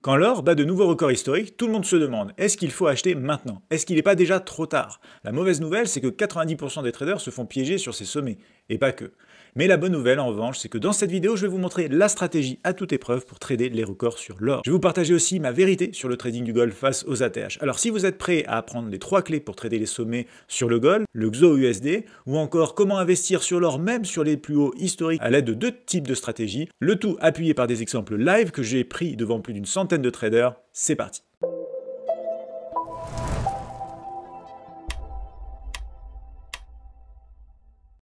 Quand l'or bat de nouveaux records historiques, tout le monde se demande, est-ce qu'il faut acheter maintenant? Est-ce qu'il n'est pas déjà trop tard? La mauvaise nouvelle, c'est que 90% des traders se font piéger sur ces sommets, et pas que. Mais la bonne nouvelle, en revanche, c'est que dans cette vidéo, je vais vous montrer la stratégie à toute épreuve pour trader les records sur l'or. Je vais vous partager aussi ma vérité sur le trading du gold face aux ATH. Alors si vous êtes prêt à apprendre les 3 clés pour trader les sommets sur le gold, le XAUUSD, ou encore comment investir sur l'or même sur les plus hauts historiques à l'aide de 2 types de stratégies, le tout appuyé par des exemples live que j'ai pris devant plus d'une centaine de traders, c'est parti.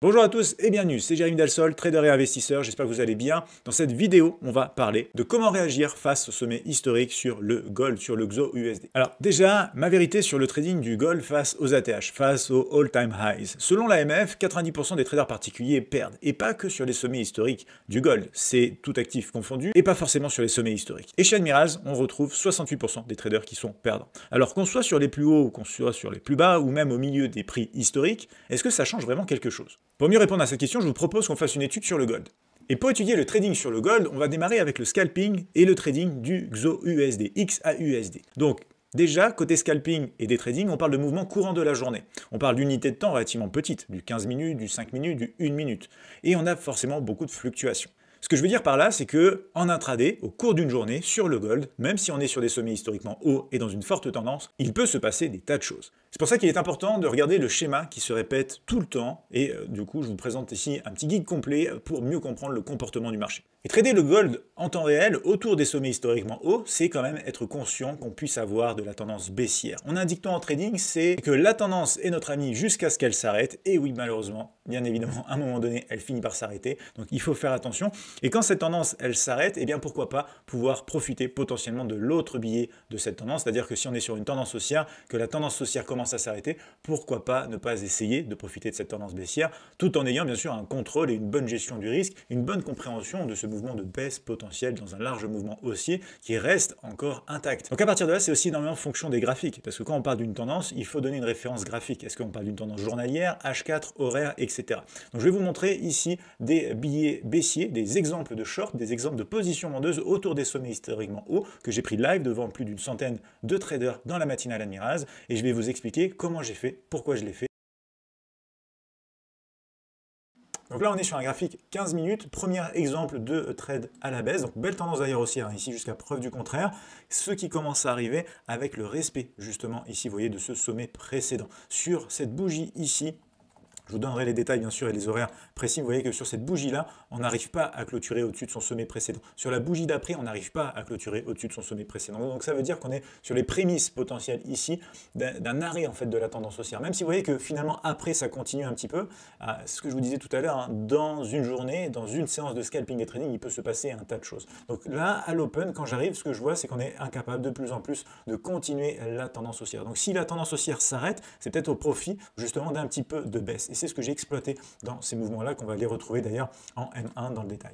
Bonjour à tous et bienvenue, c'est Jérémy Delsol, trader et investisseur, j'espère que vous allez bien. Dans cette vidéo, on va parler de comment réagir face au sommet historique sur le gold, sur le XAUUSD. Alors déjà, ma vérité sur le trading du gold face aux ATH, face aux all-time highs. Selon l'AMF, 90% des traders particuliers perdent, et pas que sur les sommets historiques du gold, c'est tout actif confondu, et pas forcément sur les sommets historiques. Et chez Admirals, on retrouve 68% des traders qui sont perdants. Alors qu'on soit sur les plus hauts, qu'on soit sur les plus bas, ou même au milieu des prix historiques, est-ce que ça change vraiment quelque chose ? Pour mieux répondre à cette question, je vous propose qu'on fasse une étude sur le gold. Et pour étudier le trading sur le gold, on va démarrer avec le scalping et le trading du XAUUSD, XAUUSD. Donc, déjà, côté scalping et des trading, on parle de mouvements courants de la journée. On parle d'unités de temps relativement petites, du 15 minutes, du 5 minutes, du 1 minute. Et on a forcément beaucoup de fluctuations. Ce que je veux dire par là, c'est que en intraday, au cours d'une journée, sur le gold, même si on est sur des sommets historiquement hauts et dans une forte tendance, il peut se passer des tas de choses. C'est pour ça qu'il est important de regarder le schéma qui se répète tout le temps, et du coup, je vous présente ici un petit guide complet pour mieux comprendre le comportement du marché. Et trader le gold en temps réel, autour des sommets historiquement hauts, c'est quand même être conscient qu'on puisse avoir de la tendance baissière. On a un dicton en trading, c'est que la tendance est notre amie jusqu'à ce qu'elle s'arrête, et oui, malheureusement, bien évidemment, à un moment donné, elle finit par s'arrêter, donc il faut faire attention. Et quand cette tendance, elle s'arrête, eh bien pourquoi pas pouvoir profiter potentiellement de l'autre biais de cette tendance, c'est-à-dire que si on est sur une tendance haussière, que la tendance haussière commence à s'arrêter, pourquoi pas ne pas essayer de profiter de cette tendance baissière, tout en ayant bien sûr un contrôle et une bonne gestion du risque, une bonne compréhension de ce mouvement de baisse potentiel dans un large mouvement haussier qui reste encore intact. Donc à partir de là, c'est aussi énormément en fonction des graphiques, parce que quand on parle d'une tendance, il faut donner une référence graphique. Est-ce qu'on parle d'une tendance journalière, H4, horaire, etc. Donc je vais vous montrer ici des billets baissiers, des exemples de short, des exemples de positions vendeuses autour des sommets historiquement hauts que j'ai pris live devant plus d'une centaine de traders dans la matinale Admirals, et je vais vous expliquer comment j'ai fait, pourquoi je l'ai fait. Donc là, on est sur un graphique 15 minutes, premier exemple de trade à la baisse. Donc belle tendance d'ailleurs haussière ici jusqu'à preuve du contraire. Ce qui commence à arriver avec le respect justement ici, vous voyez, de ce sommet précédent. Sur cette bougie ici, je vous donnerai les détails bien sûr et les horaires précis. Vous voyez que sur cette bougie-là, on n'arrive pas à clôturer au-dessus de son sommet précédent. Sur la bougie d'après, on n'arrive pas à clôturer au-dessus de son sommet précédent. Donc ça veut dire qu'on est sur les prémices potentielles ici d'un arrêt en fait de la tendance haussière. Même si vous voyez que finalement après ça continue un petit peu. Ce que je vous disais tout à l'heure, hein, dans une journée, dans une séance de scalping et trading, il peut se passer un tas de choses. Donc là, à l'open, quand j'arrive, ce que je vois, c'est qu'on est incapable de plus en plus de continuer la tendance haussière. Donc si la tendance haussière s'arrête, c'est peut-être au profit justement d'un petit peu de baisse. Et c'est ce que j'ai exploité dans ces mouvements-là, qu'on va les retrouver d'ailleurs en M1 dans le détail.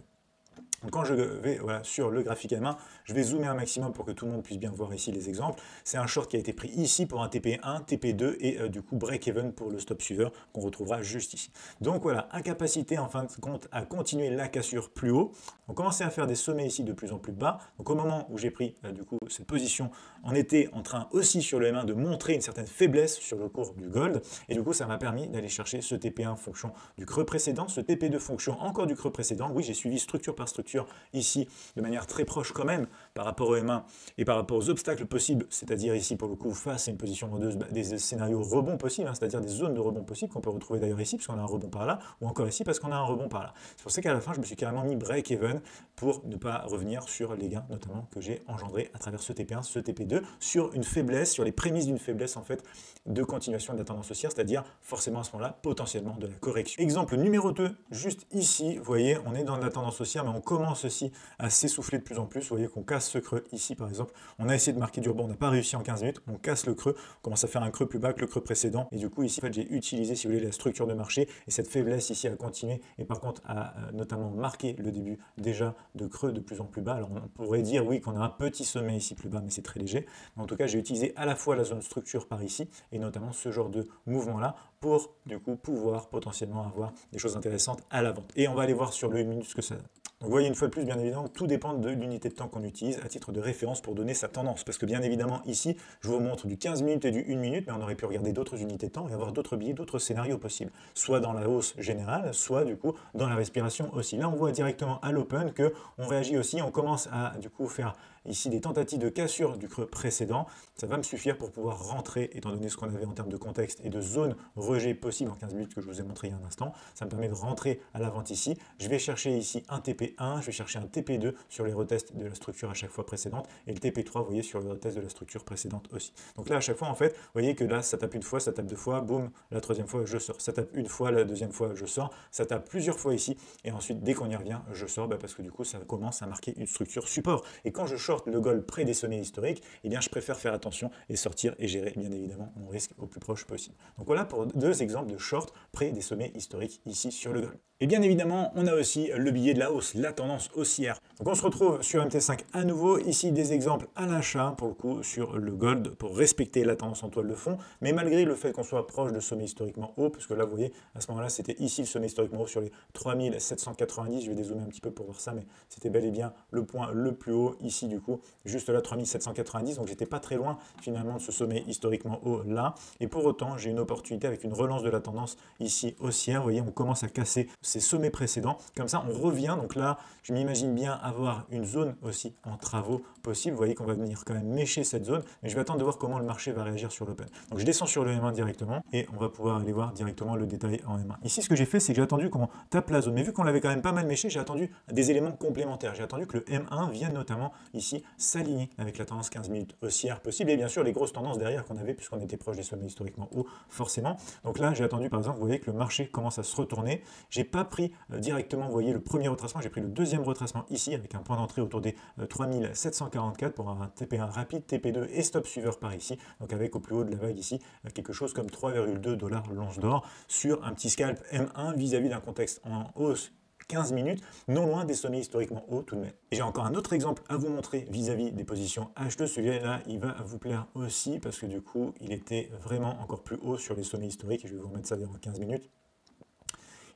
Donc quand je vais sur le graphique M1, je vais zoomer un maximum pour que tout le monde puisse bien voir ici les exemples. C'est un short qui a été pris ici pour un TP1, TP2 et du coup break-even pour le stop suiveur qu'on retrouvera juste ici. Donc voilà, incapacité en fin de compte à continuer la cassure plus haut. On commençait à faire des sommets ici de plus en plus bas. Donc au moment où j'ai pris du coup cette position, on était en train aussi sur le M1 de montrer une certaine faiblesse sur le cours du gold. Et du coup ça m'a permis d'aller chercher ce TP1 fonction du creux précédent, ce TP2 fonction encore du creux précédent. Oui, j'ai suivi structure par structure ici de manière très proche quand même par rapport au M1 et par rapport aux obstacles possibles, c'est-à-dire ici pour le coup face à une position vendeuse, des scénarios rebonds possibles, hein, c'est-à-dire des zones de rebond possibles qu'on peut retrouver d'ailleurs ici parce qu'on a un rebond par là ou encore ici parce qu'on a un rebond par là. C'est pour ça qu'à la fin je me suis carrément mis break-even pour ne pas revenir sur les gains notamment que j'ai engendrés à travers ce TP1, ce TP2 sur une faiblesse, sur les prémices d'une faiblesse en fait de continuation de la tendance haussière, c'est-à-dire forcément à ce moment-là potentiellement de la correction. Exemple numéro 2, juste ici, vous voyez, on est dans la tendance haussière mais on commence aussi à s'essouffler de plus en plus. Vous voyez qu'on casse ce creux ici par exemple. On a essayé de marquer du rebond, on n'a pas réussi en 15 minutes. On casse le creux, on commence à faire un creux plus bas que le creux précédent. Et du coup ici, en fait, j'ai utilisé, si vous voulez, la structure de marché et cette faiblesse ici à continuer et par contre à notamment marquer le début déjà de creux de plus en plus bas. Alors on pourrait dire oui qu'on a un petit sommet ici plus bas, mais c'est très léger. Mais en tout cas, j'ai utilisé à la fois la zone structure par ici et notamment ce genre de mouvement-là pour du coup pouvoir potentiellement avoir des choses intéressantes à la vente. Et on va aller voir sur le 1 minute ce que ça Donc vous voyez une fois de plus, bien évidemment, tout dépend de l'unité de temps qu'on utilise à titre de référence pour donner sa tendance. Parce que bien évidemment, ici, je vous montre du 15 minutes et du 1 minute, mais on aurait pu regarder d'autres unités de temps et avoir d'autres billets, d'autres scénarios possibles. Soit dans la hausse générale, soit du coup dans la respiration aussi. Là, on voit directement à l'open qu'on réagit aussi, on commence à du coup faire ici des tentatives de cassure du creux précédent. Ça va me suffire pour pouvoir rentrer, étant donné ce qu'on avait en termes de contexte et de zone rejet possible en 15 minutes que je vous ai montré il y a un instant. Ça me permet de rentrer à la vente ici. Je vais chercher ici un TP1, je vais chercher un TP2 sur les retests de la structure à chaque fois précédente et le TP3, vous voyez, sur le retest de la structure précédente aussi. Donc là, à chaque fois, en fait, vous voyez que là, ça tape une fois, ça tape deux fois, boum, la troisième fois, je sors. Ça tape une fois, la deuxième fois, je sors. Ça tape plusieurs fois ici et ensuite, dès qu'on y revient, je sors parce que du coup, ça commence à marquer une structure support. Et quand je short le gold près des sommets historiques, eh bien, je préfère faire attention et sortir et gérer, bien évidemment, mon risque au plus proche possible. Donc voilà pour deux exemples de short près des sommets historiques ici sur le gold. Et bien évidemment, on a aussi le billet de la hausse, la tendance haussière. Donc on se retrouve sur MT5 à nouveau. Ici, des exemples à l'achat, pour le coup, sur le gold, pour respecter la tendance en toile de fond. Mais malgré le fait qu'on soit proche de sommets historiquement hauts, puisque là, vous voyez, à ce moment-là, c'était ici le sommet historiquement haut sur les 3790. Je vais dézoomer un petit peu pour voir ça, mais c'était bel et bien le point le plus haut, ici, du coup, juste là, 3790. Donc j'étais pas très loin, finalement, de ce sommet historiquement haut là. Et pour autant, j'ai une opportunité avec une relance de la tendance ici haussière. Vous voyez, on commence à casser ces sommets précédents. Comme ça, on revient. Donc là, je m'imagine bien avoir une zone aussi en travaux possible. Vous voyez qu'on va venir quand même mécher cette zone, mais je vais attendre de voir comment le marché va réagir sur l'open. Donc je descends sur le M1 directement et on va pouvoir aller voir directement le détail en M1. Ici, ce que j'ai fait, c'est que j'ai attendu qu'on tape la zone. Mais vu qu'on l'avait quand même pas mal méché, j'ai attendu des éléments complémentaires. J'ai attendu que le M1 vienne notamment ici s'aligner avec la tendance 15 minutes haussière possible et bien sûr les grosses tendances derrière qu'on avait puisqu'on était proche des sommets historiquement hauts forcément. Donc là, j'ai attendu par exemple, vous voyez que le marché commence à se retourner. J'ai pas pris directement, vous voyez, le premier retracement, j'ai pris le deuxième retracement ici avec un point d'entrée autour des 3744 pour un TP1 rapide, TP2 et stop suiveur par ici. Donc avec au plus haut de la vague ici, quelque chose comme 3,2 $ l'once d'or sur un petit scalp M1 vis-à-vis d'un contexte en hausse 15 minutes, non loin des sommets historiquement hauts tout de même. Et j'ai encore un autre exemple à vous montrer vis-à-vis des positions H2. Celui-là, il va vous plaire aussi parce que du coup, il était vraiment encore plus haut sur les sommets historiques. Et je vais vous remettre ça dans 15 minutes.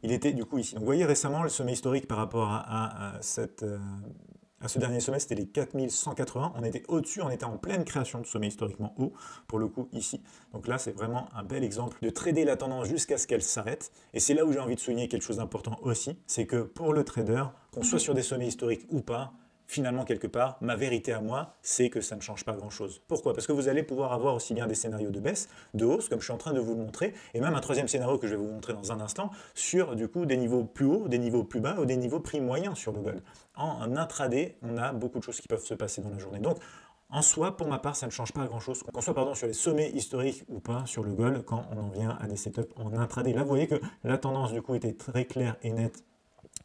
Il était du coup ici. Donc vous voyez récemment, le sommet historique par rapport à ce dernier sommet, c'était les 4180. On était au-dessus, on était en pleine création de sommet historiquement haut, pour le coup ici. Donc là, c'est vraiment un bel exemple de trader la tendance jusqu'à ce qu'elle s'arrête. Et c'est là où j'ai envie de souligner quelque chose d'important aussi, c'est que pour le trader, qu'on soit sur des sommets historiques ou pas, finalement, quelque part, ma vérité à moi, c'est que ça ne change pas grand-chose. Pourquoi? Parce que vous allez pouvoir avoir aussi bien des scénarios de baisse, de hausse, comme je suis en train de vous le montrer, et même un troisième scénario que je vais vous montrer dans un instant, sur du coup des niveaux plus hauts, des niveaux plus bas ou des niveaux prix moyens sur le gold. En intraday, on a beaucoup de choses qui peuvent se passer dans la journée. Donc, en soi, pour ma part, ça ne change pas grand-chose, qu'on soit sur les sommets historiques ou pas sur le gold, quand on en vient à des setups en intraday. Là, vous voyez que la tendance, du coup, était très claire et nette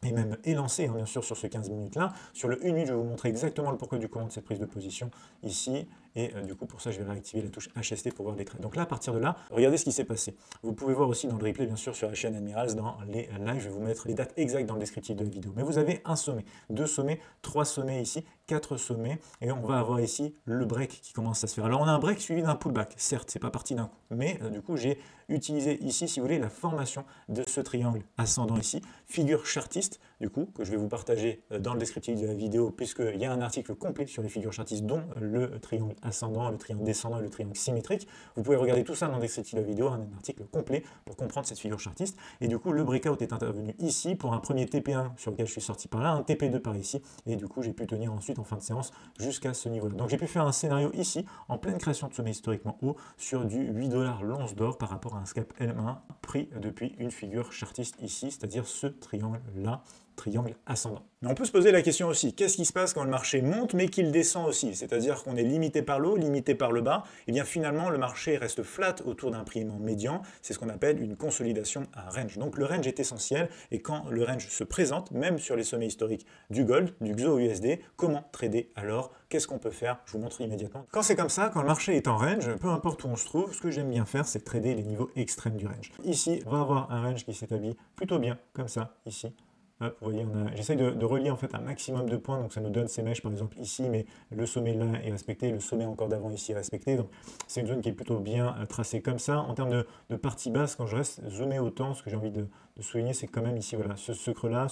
et même élancé, hein, bien sûr, sur ce 15 minutes-là. Sur le 1 minute, je vais vous montrer exactement le pourquoi du comment de cette prise de position ici. Et du coup, pour ça, je vais réactiver la touche HST pour voir les trades. Donc là, à partir de là, regardez ce qui s'est passé. Vous pouvez voir aussi dans le replay, bien sûr, sur la chaîne Admirals, dans les lives, je vais vous mettre les dates exactes dans le descriptif de la vidéo. Mais vous avez un sommet, deux sommets, trois sommets ici, quatre sommets. Et on va avoir ici le break qui commence à se faire. Alors, on a un break suivi d'un pullback. Certes, c'est pas parti d'un coup. Mais du coup, j'ai utilisé ici, si vous voulez, la formation de ce triangle ascendant ici. Figure chartiste, du coup, que je vais vous partager dans le descriptif de la vidéo, puisqu'il y a un article complet sur les figures chartistes, dont le triangle ascendant, le triangle descendant et le triangle symétrique. Vous pouvez regarder tout ça dans le descriptif de la vidéo, un article complet pour comprendre cette figure chartiste. Et du coup, le breakout est intervenu ici pour un premier TP1 sur lequel je suis sorti par là, un TP2 par ici. Et du coup, j'ai pu tenir ensuite en fin de séance jusqu'à ce niveau-là. Donc, j'ai pu faire un scénario ici, en pleine création de sommet historiquement haut, sur du 8 $ l'once d'or par rapport à un scalp L1 pris depuis une figure chartiste ici, c'est-à-dire ce triangle-là, triangle ascendant. Mais on peut se poser la question aussi, qu'est-ce qui se passe quand le marché monte mais qu'il descend aussi? C'est-à-dire qu'on est limité par le haut, limité par le bas, et bien finalement le marché reste flat autour d'un prix aimant médian, c'est ce qu'on appelle une consolidation à range. Donc le range est essentiel, et quand le range se présente, même sur les sommets historiques du gold, du XAU-USD, comment trader alors? Qu'est-ce qu'on peut faire? Je vous montre immédiatement. Quand c'est comme ça, quand le marché est en range, peu importe où on se trouve, ce que j'aime bien faire, c'est trader les niveaux extrêmes du range. Ici, on va avoir un range qui s'établit plutôt bien, comme ça, ici. Hop, vous voyez, j'essaye de relier en fait un maximum de points, donc ça nous donne ces mèches par exemple ici, mais le sommet là est respecté, le sommet encore d'avant ici est respecté, donc c'est une zone qui est plutôt bien tracée comme ça. En termes de partie basse, quand je reste zoomé autant, ce que j'ai envie de de souligner, c'est quand même ici, voilà, ce creux-là,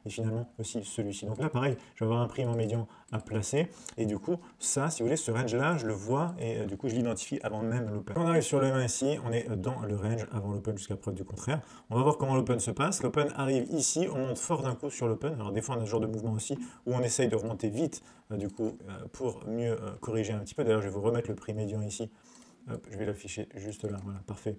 et finalement aussi celui-ci. Donc là, pareil, je vais avoir un prix en médian à placer, et du coup, ça, si vous voulez, ce range-là, je le vois, et du coup, je l'identifie avant même l'open. Quand on arrive sur le MACI, on est dans le range avant l'open jusqu'à preuve du contraire. On va voir comment l'open se passe. L'open arrive ici, on monte fort d'un coup sur l'open. Alors des fois, on a ce genre de mouvement aussi, où on essaye de remonter vite, du coup, pour mieux corriger un petit peu. D'ailleurs, je vais vous remettre le prix médian ici. Hop, je vais l'afficher juste là, voilà, parfait.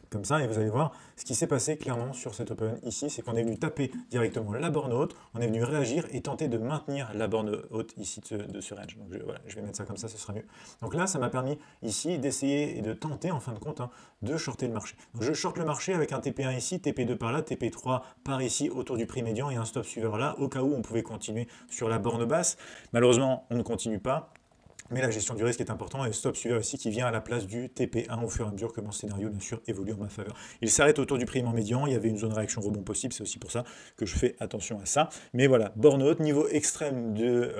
Comme ça, et vous allez voir, ce qui s'est passé clairement sur cet open ici, c'est qu'on est venu taper directement la borne haute, on est venu réagir et tenter de maintenir la borne haute ici de ce range. Donc voilà, je vais mettre ça comme ça, ce sera mieux. Donc là, ça m'a permis ici d'essayer et de tenter, en fin de compte, de shorter le marché. Donc je shorte le marché avec un TP1 ici, TP2 par là, TP3 par ici, autour du prix médian et un stop suiveur là, au cas où on pouvait continuer sur la borne basse. Malheureusement, on ne continue pas. Mais la gestion du risque est importante et le stop suiveur ici qui vient à la place du TP1 au fur et à mesure que mon scénario bien sûr évolue en ma faveur. Il s'arrête autour du prix médian, il y avait une zone de réaction rebond possible, c'est aussi pour ça que je fais attention à ça. Mais voilà, borne haute, niveau extrême de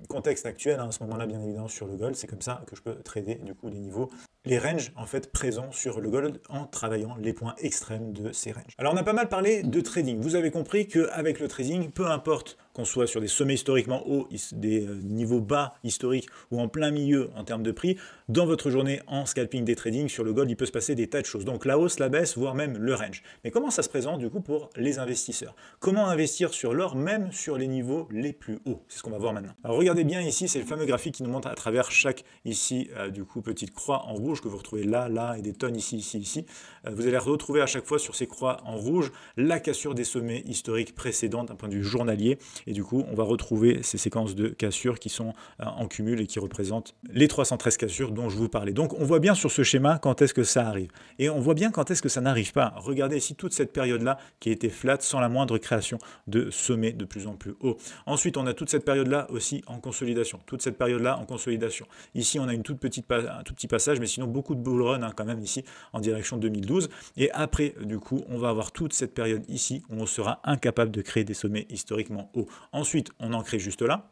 contexte actuel, à ce moment-là bien évidemment sur le gold, c'est comme ça que je peux trader du coup les niveaux, les ranges en fait présents sur le gold en travaillant les points extrêmes de ces ranges. Alors on a pas mal parlé de trading, vous avez compris qu'avec le trading, peu importe qu'on soit sur des sommets historiquement hauts, des niveaux bas historiques ou en plein milieu en termes de prix, dans votre journée en scalping des trading sur le gold, il peut se passer des tas de choses. Donc la hausse, la baisse, voire même le range. Mais comment ça se présente du coup pour les investisseurs? Comment investir sur l'or même sur les niveaux les plus hauts? C'est ce qu'on va voir maintenant. Alors regardez bien ici, c'est le fameux graphique qui nous montre à travers chaque ici du coup petite croix en rouge que vous retrouvez là, là et des tonnes ici, ici, ici. Vous allez retrouver à chaque fois sur ces croix en rouge la cassure des sommets historiques précédents d'un point de vue journalier. Et du coup, on va retrouver ces séquences de cassures qui sont en cumul et qui représentent les 313 cassures dont je vous parlais. Donc, on voit bien sur ce schéma quand est-ce que ça arrive. Et on voit bien quand est-ce que ça n'arrive pas. Regardez ici toute cette période-là qui a été flat sans la moindre création de sommets de plus en plus haut. Ensuite, on a toute cette période-là aussi en consolidation. Toute cette période-là en consolidation. Ici, on a un tout petit passage, mais sinon beaucoup de bull run quand même ici en direction 2012. Et après, du coup, on va avoir toute cette période ici où on sera incapable de créer des sommets historiquement hauts. Ensuite, on en crée juste là,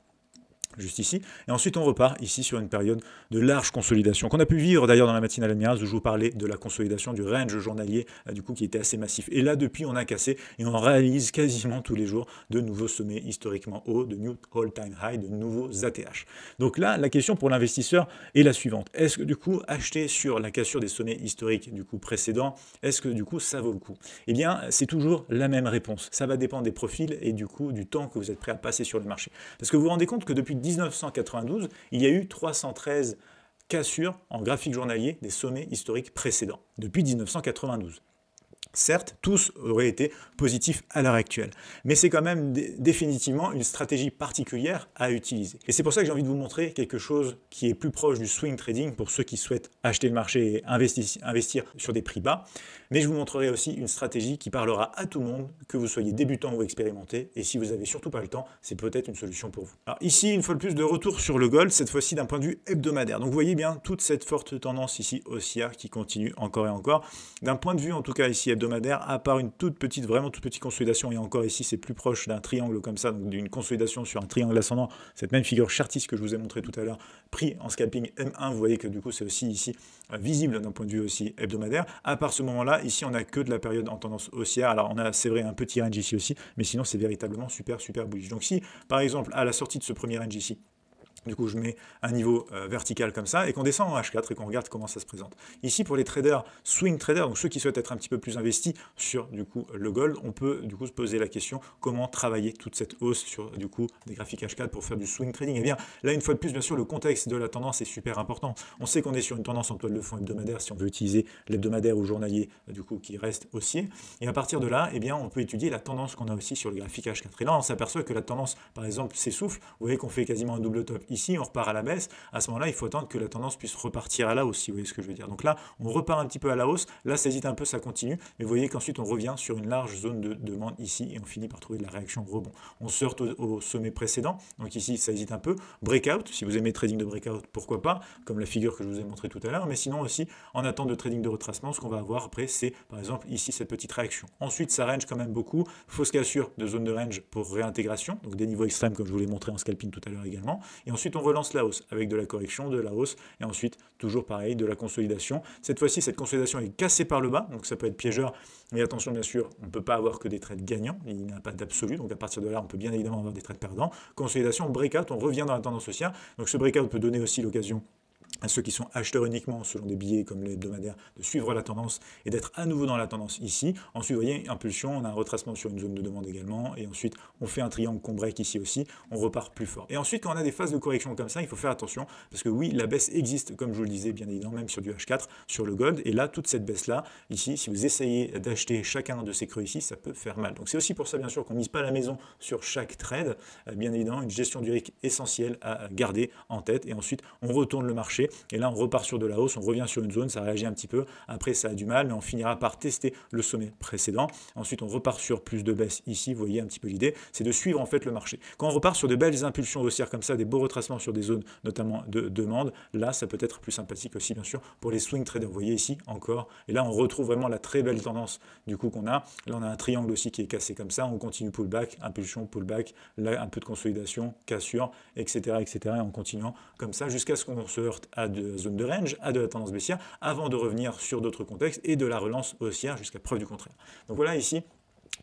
juste ici, et ensuite on repart ici sur une période de large consolidation, qu'on a pu vivre d'ailleurs dans la matinale admirale où je vous parlais de la consolidation du range journalier, du coup qui était assez massif. Et là, depuis, on a cassé et on réalise quasiment tous les jours de nouveaux sommets historiquement hauts, de new all-time high, de nouveaux ATH. Donc là, la question pour l'investisseur est la suivante. Est-ce que du coup, acheter sur la cassure des sommets historiques du coup précédents, est-ce que du coup, ça vaut le coup? Eh bien, c'est toujours la même réponse. Ça va dépendre des profils et du coup, du temps que vous êtes prêt à passer sur le marché. Parce que vous vous rendez compte que depuis 1992, il y a eu 313 cassures en graphique journalier des sommets historiques précédents, depuis 1992. Certes, tous auraient été positifs à l'heure actuelle, mais c'est quand même définitivement une stratégie particulière à utiliser. Et c'est pour ça que j'ai envie de vous montrer quelque chose qui est plus proche du swing trading pour ceux qui souhaitent acheter le marché et investir sur des prix bas. Mais je vous montrerai aussi une stratégie qui parlera à tout le monde, que vous soyez débutant ou expérimenté, et si vous n'avez surtout pas le temps, c'est peut-être une solution pour vous. Alors ici, une fois de plus, de retour sur le gold, cette fois-ci d'un point de vue hebdomadaire. Donc vous voyez bien toute cette forte tendance ici haussière qui continue encore et encore. D'un point de vue en tout cas ici hebdomadaire, à part une toute petite, vraiment toute petite consolidation, et encore ici c'est plus proche d'un triangle comme ça, donc d'une consolidation sur un triangle ascendant, cette même figure chartiste que je vous ai montré tout à l'heure, pris en scalping M1, vous voyez que du coup c'est aussi ici visible d'un point de vue aussi hebdomadaire. À part ce moment-là, ici on n'a que de la période en tendance haussière. Alors on a, c'est vrai, un petit range ici aussi, mais sinon c'est véritablement super bullish. Donc si par exemple à la sortie de ce premier range ici, du coup, je mets un niveau vertical comme ça et qu'on descend en H4 et qu'on regarde comment ça se présente. Ici, pour les traders, swing traders, donc ceux qui souhaitent être un petit peu plus investis sur du coup le gold, on peut du coup se poser la question comment travailler toute cette hausse sur du coup des graphiques H4 pour faire du swing trading. Et bien là, une fois de plus, bien sûr, le contexte de la tendance est super important. On sait qu'on est sur une tendance en toile de fond hebdomadaire si on veut utiliser l'hebdomadaire ou journalier du coup qui reste haussier. Et à partir de là, eh bien, on peut étudier la tendance qu'on a aussi sur le graphique H4. Et là, on s'aperçoit que la tendance, par exemple, s'essouffle. Vous voyez qu'on fait quasiment un double top ici, on repart à la baisse. À ce moment-là, il faut attendre que la tendance puisse repartir à la hausse, si vous voyez ce que je veux dire. Donc là, on repart un petit peu à la hausse. Là, ça hésite un peu, ça continue. Mais vous voyez qu'ensuite, on revient sur une large zone de demande ici et on finit par trouver de la réaction rebond. On se heurte au sommet précédent. Donc ici, ça hésite un peu. Breakout, si vous aimez trading de breakout, pourquoi pas, comme la figure que je vous ai montrée tout à l'heure. Mais sinon aussi, en attente de trading de retracement, ce qu'on va avoir après, c'est par exemple ici cette petite réaction. Ensuite, ça range quand même beaucoup. Fausse cassure de zone de range pour réintégration, donc des niveaux extrêmes comme je vous l'ai montré en scalping tout à l'heure également. Et ensuite, Ensuite, on relance la hausse avec de la correction, de la hausse, et ensuite, toujours pareil, de la consolidation. Cette fois-ci, cette consolidation est cassée par le bas, donc ça peut être piégeur, mais attention, bien sûr, on ne peut pas avoir que des trades gagnants, il n'y a pas d'absolu, donc à partir de là, on peut bien évidemment avoir des trades perdants. Consolidation, breakout, on revient dans la tendance haussière, donc ce breakout peut donner aussi l'occasion à ceux qui sont acheteurs uniquement selon des billets comme les hebdomadaires de suivre la tendance et d'être à nouveau dans la tendance ici. Ensuite, vous voyez, impulsion, on a un retracement sur une zone de demande également, et ensuite on fait un triangle qu'on break ici aussi, on repart plus fort. Et ensuite, quand on a des phases de correction comme ça, il faut faire attention, parce que oui, la baisse existe, comme je vous le disais, bien évidemment, même sur du H4, sur le gold, et là, toute cette baisse-là, ici, si vous essayez d'acheter chacun de ces creux ici, ça peut faire mal. Donc c'est aussi pour ça, bien sûr, qu'on ne mise pas la maison sur chaque trade, bien évidemment, une gestion du risque essentielle à garder en tête, et ensuite, on retourne le marché, et là, on repart sur de la hausse, on revient sur une zone, ça réagit un petit peu, après ça a du mal, mais on finira par tester le sommet précédent. Ensuite, on repart sur plus de baisse ici, vous voyez un petit peu l'idée, c'est de suivre en fait le marché. Quand on repart sur de belles impulsions haussières comme ça, des beaux retracements sur des zones notamment de demande, là, ça peut être plus sympathique aussi, bien sûr, pour les swing traders. Vous voyez ici encore, et là, on retrouve vraiment la très belle tendance du coup qu'on a. Là, on a un triangle aussi qui est cassé comme ça, on continue pullback, impulsion, pullback, là, un peu de consolidation, cassure, etc., etc., et en continuant comme ça, jusqu'à ce qu'on se heurte à de zones de range, à de la tendance baissière, avant de revenir sur d'autres contextes et de la relance haussière jusqu'à preuve du contraire. Donc voilà ici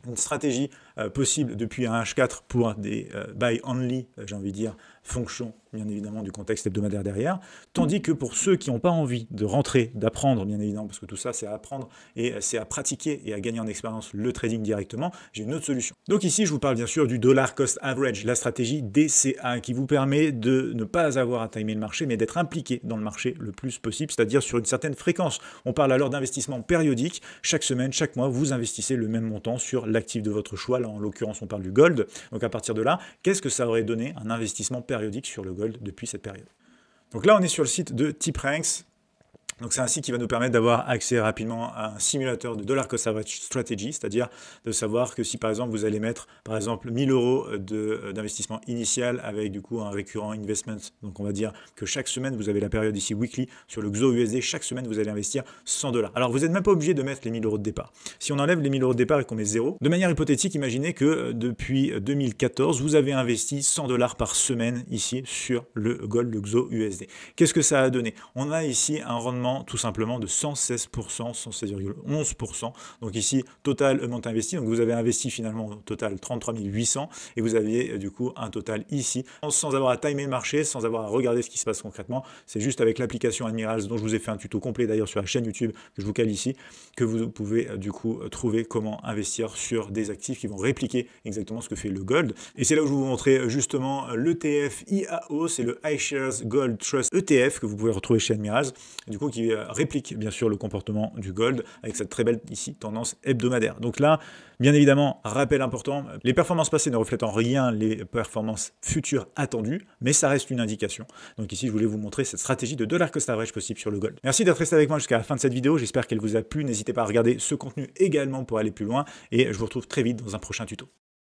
une stratégie possible depuis un H4 pour des buy only, j'ai envie de dire, fonction bien évidemment du contexte hebdomadaire derrière, tandis que pour ceux qui n'ont pas envie de rentrer, d'apprendre bien évidemment, parce que tout ça c'est à apprendre et c'est à pratiquer et à gagner en expérience le trading directement, j'ai une autre solution. Donc ici je vous parle bien sûr du dollar cost average, la stratégie DCA qui vous permet de ne pas avoir à timer le marché mais d'être impliqué dans le marché le plus possible, c'est-à-dire sur une certaine fréquence. On parle alors d'investissement périodique, chaque semaine, chaque mois, vous investissez le même montant sur l'actif de votre choix, là en l'occurrence on parle du gold, donc à partir de là, qu'est-ce que ça aurait donné un investissement périodique sur le gold depuis cette période. Donc là, on est sur le site de TipRanks. Donc c'est un site qui va nous permettre d'avoir accès rapidement à un simulateur de dollar cost average strategy, c'est-à-dire de savoir que si par exemple vous allez mettre par exemple 1000 € d'investissement initial avec du coup un récurrent investment, donc on va dire que chaque semaine vous avez la période ici weekly sur le XO USD, chaque semaine vous allez investir 100 $. Alors vous n'êtes même pas obligé de mettre les 1000 € de départ. Si on enlève les 1000 € de départ et qu'on met 0, de manière hypothétique, imaginez que depuis 2014 vous avez investi 100 $ par semaine ici sur le gold, le XO USD. Qu'est-ce que ça a donné? On a ici un rendement tout simplement de 116%, 116,11%. Donc ici, total amount investi. Donc vous avez investi finalement au total 33 800 et vous aviez du coup un total ici sans avoir à timer le marché, sans avoir à regarder ce qui se passe concrètement. C'est juste avec l'application Admirals dont je vous ai fait un tuto complet d'ailleurs sur la chaîne YouTube que je vous cale ici, que vous pouvez du coup trouver comment investir sur des actifs qui vont répliquer exactement ce que fait le gold. Et c'est là où je vais vous montrer justement l'ETF IAO, c'est le iShares Gold Trust ETF que vous pouvez retrouver chez Admirals. Du coup, qui réplique bien sûr le comportement du gold avec cette très belle ici tendance hebdomadaire. Donc là, bien évidemment, rappel important, les performances passées ne reflètent en rien les performances futures attendues, mais ça reste une indication. Donc ici, je voulais vous montrer cette stratégie de dollar cost average possible sur le gold. Merci d'être resté avec moi jusqu'à la fin de cette vidéo, j'espère qu'elle vous a plu. N'hésitez pas à regarder ce contenu également pour aller plus loin et je vous retrouve très vite dans un prochain tuto.